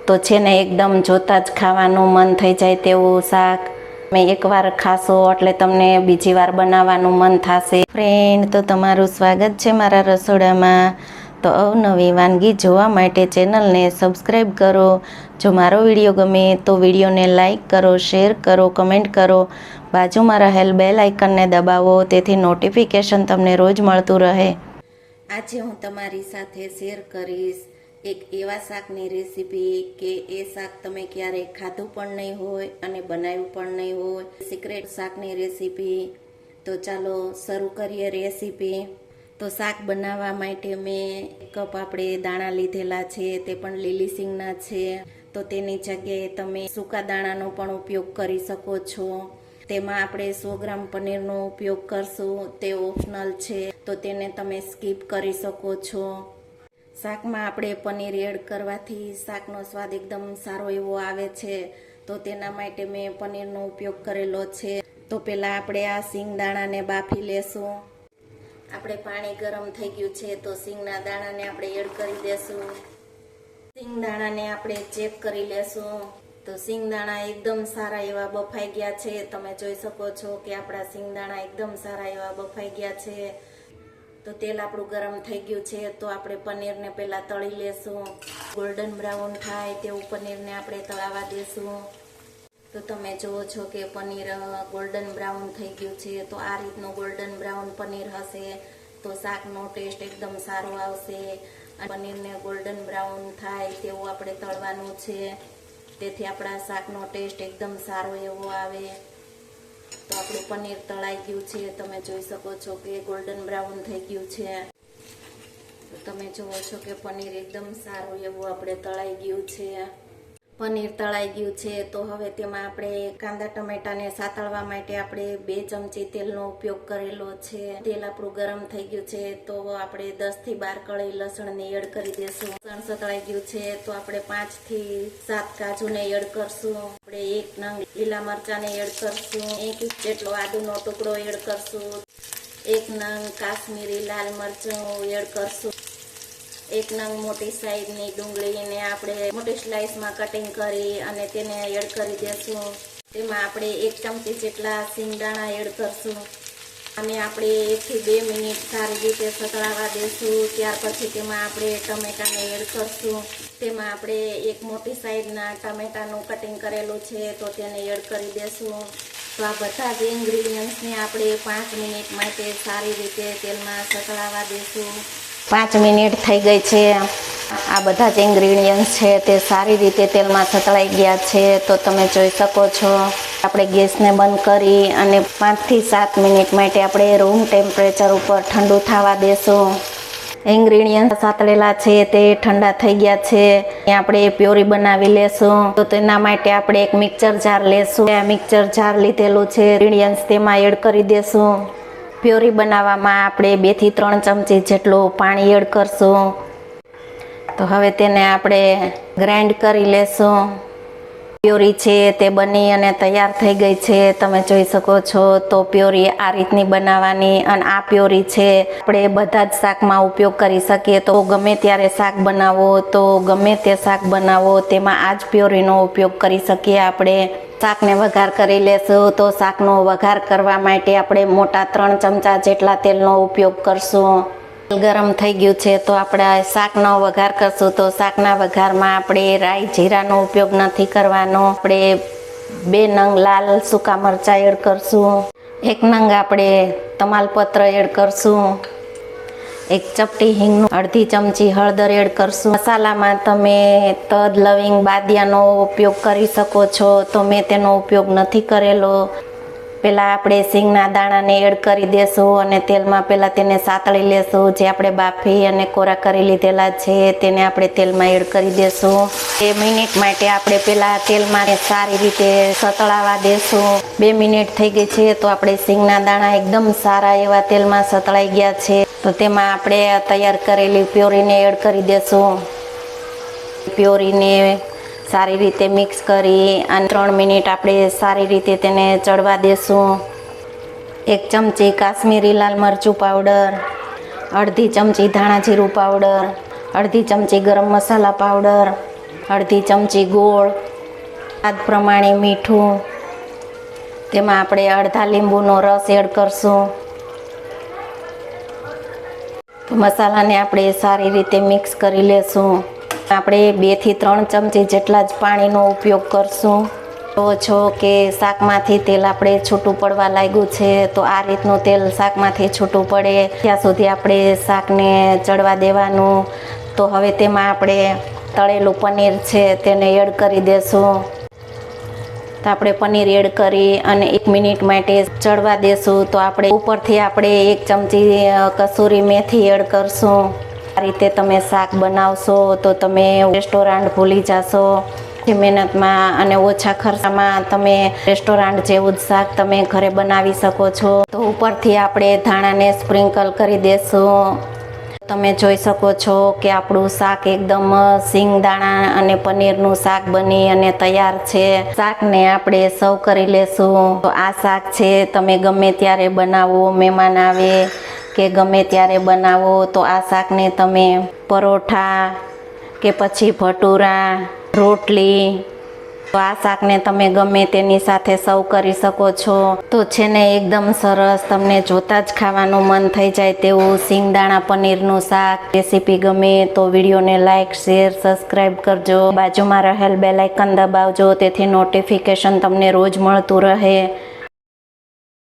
તો છે ને એકદમ જોતાં જ ખાવાનું મન થઈ જાય તેવું શાક. તમે એકવાર ખાશો એટલે તમને બીજી વાર બનાવવાનું મન થશે. ફ્રેન્ડ, તો તમારું સ્વાગત છે મારા રસોડામાં. તો અવનવી વાનગી જોવા માટે ચેનલને સબસ્ક્રાઈબ કરો. જો મારો વિડીયો ગમે તો વિડીયોને લાઈક કરો, શેર કરો, કમેન્ટ કરો. બાજુમાં રહેલ બેલ આઇકનને દબાવો, તેથી નોટિફિકેશન તમને રોજ મળતું રહે. આજે હું તમારી સાથે શેર કરીશ એક એવા શાકની રેસીપી કે એ શાક તમે ક્યારેય ખાધું પણ નહીં હોય અને બનાવ્યું પણ નહીં હોય. સિક્રેટ શાકની રેસીપી. તો ચાલો શરૂ કરીએ રેસીપી. તો શાક બનાવવા માટે મેં 1 કપ આપણે દાણા લીધેલા છે, તે પણ લીલી સિંગના છે. તો તેની જગ્યાએ તમે સૂકા દાણાનો પણ ઉપયોગ કરી શકો છો. તેમાં આપણે 100 ગ્રામ પનીરનો ઉપયોગ કરશું. તે ઓપ્શનલ છે, તો તેને તમે સ્કીપ કરી શકો છો. શાકમાં આપણે પનીર એડ કરવાથી શાકનો સ્વાદ એકદમ સારો એવો આવે છે. તો તેના માટે મેં પનીરનો ઉપયોગ કરેલો છે. તો પહેલાં આપણે આ સિંગ દાણાને બાફી લેશું. આપણે પાણી ગરમ થઈ ગયું છે, તો સિંગના દાણાને આપણે એડ કરી દેશું. સિંગ દાણાને આપણે ચેક કરી લેશું. તો સિંગ દાણા એકદમ સારા એવા બફાઈ ગયા છે. તમે જોઈ શકો છો કે આપણા સિંગ દાણા એકદમ સારા એવા બફાઈ ગયા છે. તો તેલ આપણું ગરમ થઈ ગયું છે, તો આપણે પનીરને પહેલાં તળી લેશું. ગોલ્ડન બ્રાઉન થાય તેવું પનીરને આપણે તળાવા દેશું. તો તમે જુઓ છો કે પનીર ગોલ્ડન બ્રાઉન થઈ ગયું છે. તો આ રીતનું ગોલ્ડન બ્રાઉન પનીર હશે તો શાકનો ટેસ્ટ એકદમ સારો આવશે. પનીરને ગોલ્ડન બ્રાઉન થાય તેવું આપણે તળવાનું છે, તેથી આપણા શાકનો ટેસ્ટ એકદમ સારો એવો આવે. તો આપણું પનીર તળાઈ ગયું છે. તમે જોઈ શકો છો કે ગોલ્ડન બ્રાઉન થઈ ગયું છે. તો તમે જુઓ છો કે પનીર એકદમ સારું એવું આપણે તળાઈ ગયું છે. પનીર તળાઈ ગયું છે. તો હવે તેમાં આપણે કાંદા ટમેટાને સાતળવા માટે આપણે 2 ચમચી તેલનો ઉપયોગ કરેલો છે. તેલ આપણું ગરમ થઈ ગયું છે, તો આપણે 10 થી 12 કળી લસણને એડ કરી દેશું. લસણ સતળાઈ ગયું છે, તો આપણે 5 થી 7 કાજુને એડ કરશું. આપણે 1 નંગ લીલા મરચાંને એડ કરશું. 1 ઇંચ જેટલો આદુનો ટુકડો એડ કરશું. 1 નંગ કાશ્મીરી લાલ મરચું એડ કરશું. 1 નંગ મોટી સાઈઝની ડુંગળીને આપણે મોટી સ્લાઇસમાં કટિંગ કરી અને તેને એડ કરી દેશું. તેમાં આપણે 1 ચમચી જેટલા સિંગદાણા એડ કરશું અને આપણે 1 થી 2 મિનિટ સારી રીતે સતળાવા દેશું. ત્યાર પછી તેમાં આપણે ટમેટાને એડ કરશું. તેમાં આપણે 1 મોટી સાઈઝના ટમેટાનું કટિંગ કરેલું છે, તો તેને એડ કરી દેશું. તો આ બધા જ ઇન્ગ્રીડિયન્ટ્સને આપણે 5 મિનિટ માટે સારી રીતે તેલમાં સતળાવા દેશું. 5 મિનિટ થઈ ગઈ છે. આ બધા જ ઇન્ગ્રીડિયન્ટ્સ છે તે સારી રીતે તેલમાં સતળાઈ ગયા છે. તો તમે જોઈ શકો છો. આપણે ગેસને બંધ કરી અને 5 થી 7 મિનિટ માટે આપણે રૂમ ટેમ્પરેચર ઉપર ઠંડુ થવા દેશું. ઇન્ગ્રીડિયન્ટ સાતળેલા છે તે ઠંડા થઈ ગયા છે. આપણે પ્યોરી બનાવી લેશું. તો તેના માટે આપણે એક મિક્સર જાર લેશું. આ મિક્સર જાર લીધેલું છે. ઇન્ગ્રીડિયન્ટ્સ તેમાં એડ કરી દેશું. પ્યોરી બનાવવામાં આપણે 2 થી 3 ચમચી જેટલું પાણી એડ કરશું. તો હવે તેને આપણે ગ્રાઇન્ડ કરી લેશું. પ્યોરી છે તે બની અને તૈયાર થઈ ગઈ છે. તમે જોઈ શકો છો. તો પ્યોરી આ રીતની બનાવવાની. અને આ પ્યોરી છે આપણે બધા જ શાકમાં ઉપયોગ કરી શકીએ. તો ગમે ત્યારે શાક બનાવો, તો ગમે તે શાક બનાવો તેમાં આ જ પ્યોરીનો ઉપયોગ કરી શકીએ આપણે. શાકને વઘાર કરી લેશું. તો શાકનો વઘાર કરવા માટે આપણે મોટા 3 ચમચા જેટલા તેલનો ઉપયોગ કરશું. તેલ ગરમ થઈ ગયું છે, તો આપણે શાકનો વઘાર કરશું. તો શાકના વઘારમાં આપણે રાઈ જીરાનો ઉપયોગ નથી કરવાનો. આપણે 2 નંગ લાલ સૂકા મરચાં એડ કરશું. 1 નંગ આપણે તમાલપત્ર એડ કરશું. 1 ચપટી હિંગનું, અડધી ચમચી હળદર એડ કરશું. મસાલામાં તમે તજ, લવિંગ, બાદિયાનો ઉપયોગ કરી શકો છો. તો મેં તેનો ઉપયોગ નથી કરેલો. પહેલાં આપણે સિંગના દાણાને એડ કરી દેશું અને તેલમાં પહેલાં તેને સાતળી લેશું. જે આપણે બાફી અને કોરા કરી લીધેલા છે તેને આપણે તેલમાં એડ કરી દેશું. 2 મિનિટ માટે આપણે પહેલાં તેલમાં સારી રીતે સતળાવા દેશું. 2 મિનિટ થઈ ગઈ છે, તો આપણે સિંગના દાણા એકદમ સારા એવા તેલમાં સતળાઈ ગયા છે. તો તેમાં આપણે તૈયાર કરેલી પ્યોરીને એડ કરી દેશું. પ્યોરીને સારી રીતે મિક્સ કરી અને 3 મિનિટ આપણે સારી રીતે તેને ચડવા દેશું. 1 ચમચી કાશ્મીરી લાલ મરચું પાવડર, અડધી ચમચી ધાણા જીરું પાવડર, અડધી ચમચી ગરમ મસાલા પાવડર, અડધી ચમચી ગોળ, સ્વાદ પ્રમાણે મીઠું, તેમાં આપણે અડધા લીંબુનો રસ એડ કરશું. તો મસાલાને આપણે સારી રીતે મિક્સ કરી લેશું. આપણે 2 થી 3 ચમચી જેટલા જ પાણીનો ઉપયોગ કરશું. તો છો કે શાકમાંથી તેલ આપણે છૂટું પડવા લાગ્યું છે, તો આ રીતનું તેલ શાકમાંથી છૂટું પડે ત્યાં સુધી આપણે શાકને ચડવા દેવાનું. તો હવે તેમાં આપણે તળેલું પનીર છે તેને એડ કરી દેશું. તો આપણે પનીર એડ કરી અને 1 મિનિટ માટે ચડવા દેશું. તો આપણે ઉપરથી આપણે 1 ચમચી કસૂરી મેથી એડ કરશું. આ રીતે તમે શાક બનાવશો તો તમે રેસ્ટોરન્ટ ભૂલી જશો. મહેનતમાં અને ઓછા ખર્ચામાં તમે રેસ્ટોરન્ટ જેવું જ શાક તમે ઘરે બનાવી શકો છો. તો ઉપરથી આપણે ધાણાને સ્પ્રિંકલ કરી દેશું. તમે જોઈ શકો છો કે આપણું શાક એકદમ સિંગદાણા અને પનીરનું શાક બની અને તૈયાર છે. શાકને આપણે સર્વ કરી લેશું. તો આ શાક છે તમે ગમે ત્યારે બનાવો, મહેમાન આવે કે ગમે ત્યારે બનાવો તો આ શાકને તમે પરોઠા કે પછી ભટુરા, રોટલી, તો આ શાકને તમે ગમે તેની સાથે સર્વ કરી શકો છો. તો છે ને એકદમ સરસ, તમને જોતાં જ ખાવાનું મન થઈ જાય તેવું સિંગદાણા પનીરનું શાક. રેસીપી ગમે તો વિડીયોને લાઇક, શેર, સબસ્ક્રાઈબ કરજો. બાજુમાં રહેલ બેલ આઇકન દબાવજો, તેથી નોટિફિકેશન તમને રોજ મળતું રહે.